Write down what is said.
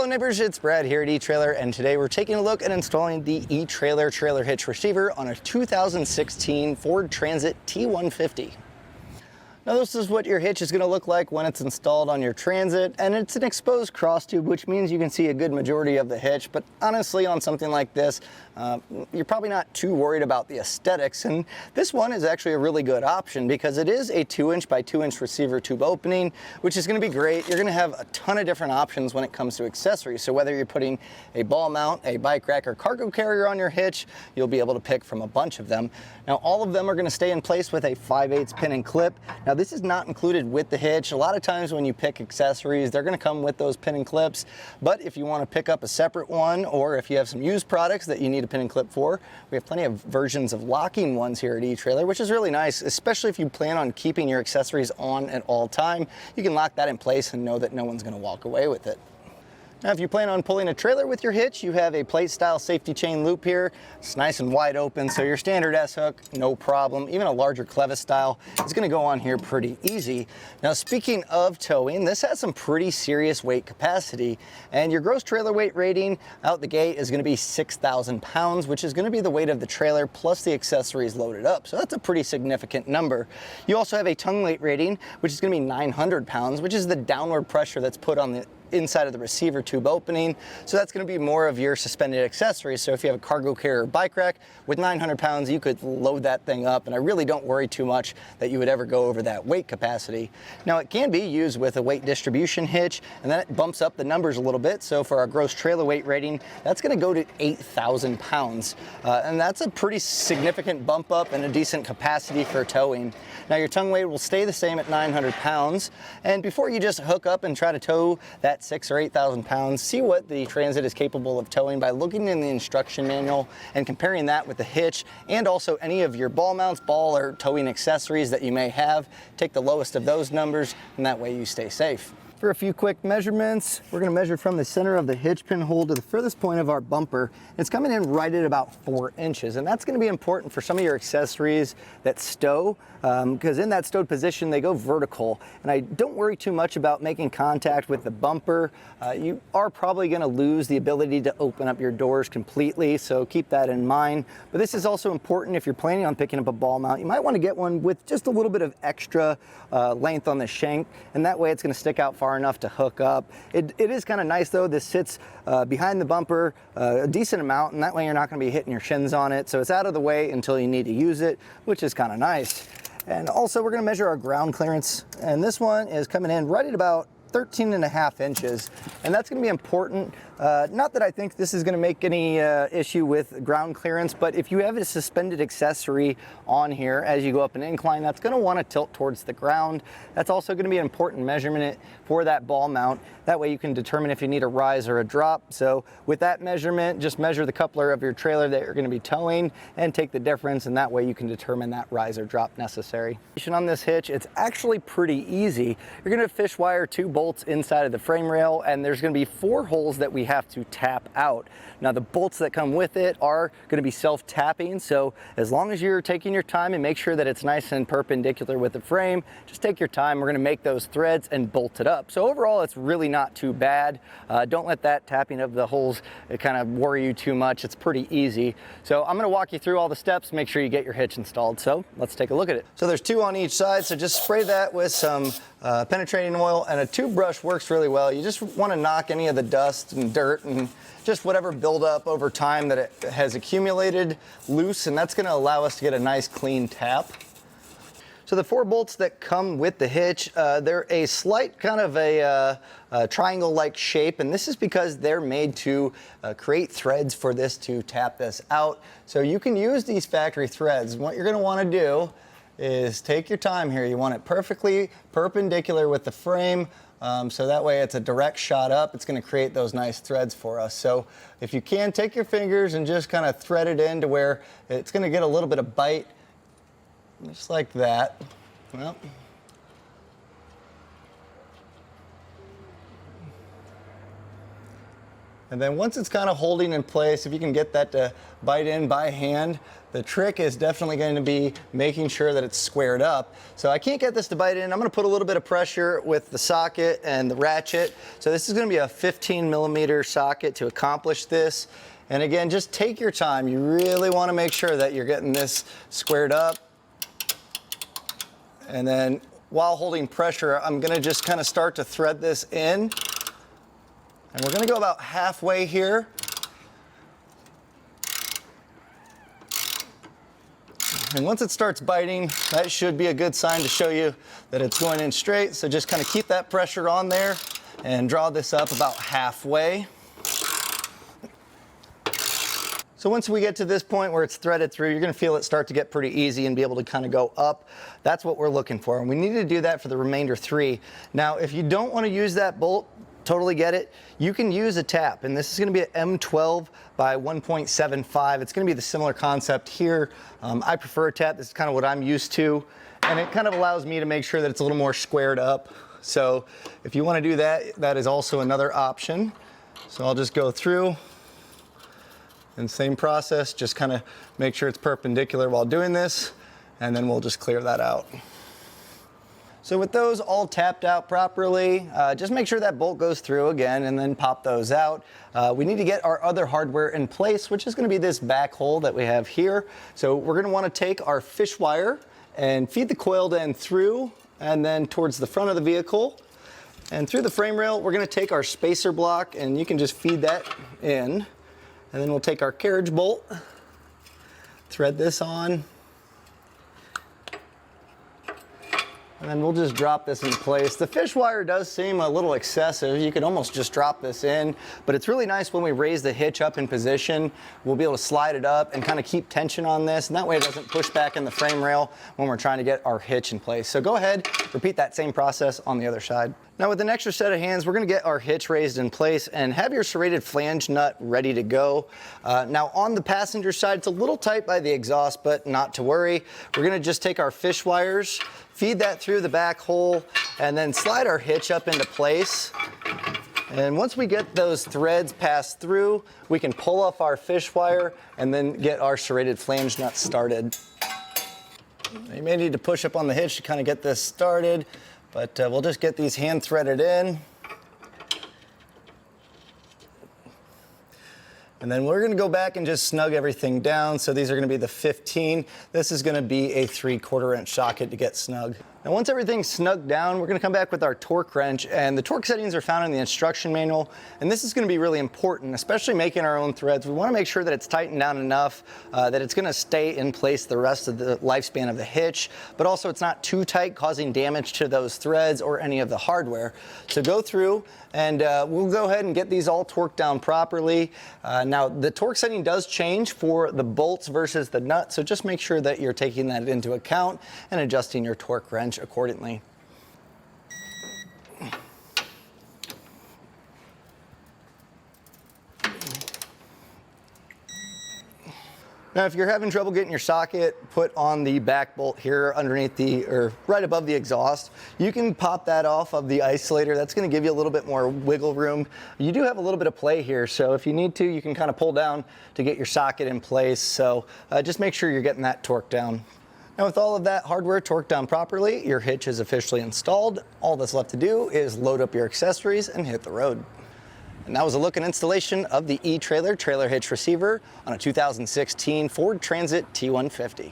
Hello neighbors, it's Brad here at ETrailer, and today we're taking a look at installing the ETrailer trailer hitch receiver on a 2016 Ford Transit T150. Now this is what your hitch is going to look like when it's installed on your Transit, and it's an exposed cross tube, which means you can see a good majority of the hitch. But honestly, on something like this, you're probably not too worried about the aesthetics, and this one is actually a really good option because it is a 2" by 2" receiver tube opening, which is going to be great. You're going to have a ton of different options when it comes to accessories. So whether you're putting a ball mount, a bike rack, or cargo carrier on your hitch, you'll be able to pick from a bunch of them. Now all of them are going to stay in place with a 5/8 pin and clip. Now this is not included with the hitch. A lot of times when you pick accessories, they're going to come with those pin and clips, but if you want to pick up a separate one, or if you have some used products that you need a pin and clip for, we have plenty of versions of locking ones here at ETrailer, which is really nice, especially if you plan on keeping your accessories on at all time. You can lock that in place and know that no one's going to walk away with it. Now, if you plan on pulling a trailer with your hitch, you have a plate-style safety chain loop here. It's nice and wide open, so your standard S-hook, no problem. Even a larger clevis style is going to go on here pretty easy. Now, speaking of towing, this has some pretty serious weight capacity, and your gross trailer weight rating out the gate is going to be 6,000 pounds, which is going to be the weight of the trailer plus the accessories loaded up. So that's a pretty significant number. You also have a tongue weight rating, which is going to be 900 pounds, which is the downward pressure that's put on the inside of the receiver tube opening. So that's going to be more of your suspended accessories. So if you have a cargo carrier or bike rack with 900 pounds, you could load that thing up, and I really don't worry too much that you would ever go over that weight capacity. Now it can be used with a weight distribution hitch, and then it bumps up the numbers a little bit. So for our gross trailer weight rating, that's going to go to 8,000 pounds. And that's a pretty significant bump up and a decent capacity for towing. Now your tongue weight will stay the same at 900 pounds. And before you just hook up and try to tow that 6,000 or 8,000 pounds, see what the Transit is capable of towing by looking in the instruction manual and comparing that with the hitch, and also any of your ball mounts, ball or towing accessories that you may have. Take the lowest of those numbers, and that way you stay safe. For a few quick measurements, we're going to measure from the center of the hitch pin hole to the furthest point of our bumper. It's coming in right at about 4 inches, and that's going to be important for some of your accessories that stow, because in that stowed position they go vertical, and I don't worry too much about making contact with the bumper. You are probably going to lose the ability to open up your doors completely, so keep that in mind. But this is also important if you're planning on picking up a ball mount. You might want to get one with just a little bit of extra length on the shank, and that way it's going to stick out far enough to hook up. It is kind of nice though. This sits behind the bumper a decent amount, and that way you're not going to be hitting your shins on it, so it's out of the way until you need to use it, which is kind of nice. And also we're going to measure our ground clearance, and this one is coming in right at about 13.5 inches, and that's going to be important. Not that I think this is going to make any issue with ground clearance, but if you have a suspended accessory on here as you go up an incline, that's going to want to tilt towards the ground. That's also going to be an important measurement for that ball mount. That way you can determine if you need a rise or a drop. So with that measurement, just measure the coupler of your trailer that you're going to be towing and take the difference, and that way you can determine that rise or drop necessary. On this hitch, it's actually pretty easy. You're going to fish wire 2 bolts inside of the frame rail, and there's going to be 4 holes that we have to tap out. Now the bolts that come with it are going to be self-tapping, so as long as you're taking your time and make sure that it's nice and perpendicular with the frame, just take your time. We're going to make those threads and bolt it up. So overall it's really not too bad. Don't let that tapping of the holes kind of worry you too much. It's pretty easy. So I'm going to walk you through all the steps, make sure you get your hitch installed. So let's take a look at it. So there's 2 on each side, so just spray that with some penetrating oil, and a tube brush works really well. You just want to knock any of the dust and dirt and just whatever buildup over time that it has accumulated loose, and that's going to allow us to get a nice clean tap. So the 4 bolts that come with the hitch, they're a slight kind of a triangle-like shape, and this is because they're made to create threads for this to tap this out. So you can use these factory threads. What you're going to want to do is take your time here. You want it perfectly perpendicular with the frame, so that way it's a direct shot up. It's going to create those nice threads for us. So if you can, take your fingers and just kind of thread it in to where it's going to get a little bit of bite, just like that. Well, And then once it's kind of holding in place, if you can get that to bite in by hand, the trick is definitely going to be making sure that it's squared up. So I can't get this to bite in. I'm going to put a little bit of pressure with the socket and the ratchet. So this is going to be a 15mm socket to accomplish this. And again, just take your time. You really want to make sure that you're getting this squared up. And then while holding pressure, I'm going to just kind of start to thread this in. And we're going to go about halfway here. And once it starts biting, that should be a good sign to show you that it's going in straight. So just kind of keep that pressure on there and draw this up about halfway. So once we get to this point where it's threaded through, you're going to feel it start to get pretty easy and be able to kind of go up. That's what we're looking for. And we need to do that for the remainder 3. Now, if you don't want to use that bolt, totally get it. You can use a tap, and this is going to be an M12 by 1.75. It's going to be the similar concept here. I prefer a tap. This is kind of what I'm used to, and it kind of allows me to make sure that it's a little more squared up. So if you want to do that, that is also another option. So I'll just go through, and same process, just kind of make sure it's perpendicular while doing this, and then we'll just clear that out. So with those all tapped out properly, just make sure that bolt goes through again and then pop those out. We need to get our other hardware in place, which is going to be this back hole that we have here. So we're going to want to take our fish wire and feed the coiled end through and then towards the front of the vehicle. And through the frame rail, we're going to take our spacer block, and you can just feed that in. And then we'll take our carriage bolt, thread this on, and then we'll just drop this in place. The fish wire does seem a little excessive. You could almost just drop this in, but it's really nice when we raise the hitch up in position. We'll be able to slide it up and kind of keep tension on this, and that way it doesn't push back in the frame rail when we're trying to get our hitch in place. So go ahead, repeat that same process on the other side. Now with an extra set of hands, we're going to get our hitch raised in place and have your serrated flange nut ready to go. Now on the passenger side, it's a little tight by the exhaust, but not to worry. We're going to just take our fish wires, feed that through the back hole, and then slide our hitch up into place. And once we get those threads passed through, we can pull off our fish wire and then get our serrated flange nut started. You may need to push up on the hitch to kind of get this started, but we'll just get these hand threaded in. And then we're going to go back and just snug everything down. So these are going to be the 15. This is going to be a 3/4 inch socket to get snug. Now once everything's snugged down, we're going to come back with our torque wrench, and the torque settings are found in the instruction manual. And this is going to be really important, especially making our own threads. We want to make sure that it's tightened down enough that it's going to stay in place the rest of the lifespan of the hitch, but also it's not too tight, causing damage to those threads or any of the hardware. So go through and we'll go ahead and get these all torqued down properly. Now the torque setting does change for the bolts versus the nut, so just make sure that you're taking that into account and adjusting your torque wrench accordingly. Now, if you're having trouble getting your socket put on the back bolt here underneath or right above the exhaust, you can pop that off of the isolator. That's going to give you a little bit more wiggle room. You do have a little bit of play here, so if you need to, you can kind of pull down to get your socket in place. So just make sure you're getting that torqued down. Now with all of that hardware torqued down properly, your hitch is officially installed. All that's left to do is load up your accessories and hit the road. And that was a look and installation of the ETrailer trailer hitch receiver on a 2016 Ford Transit T150.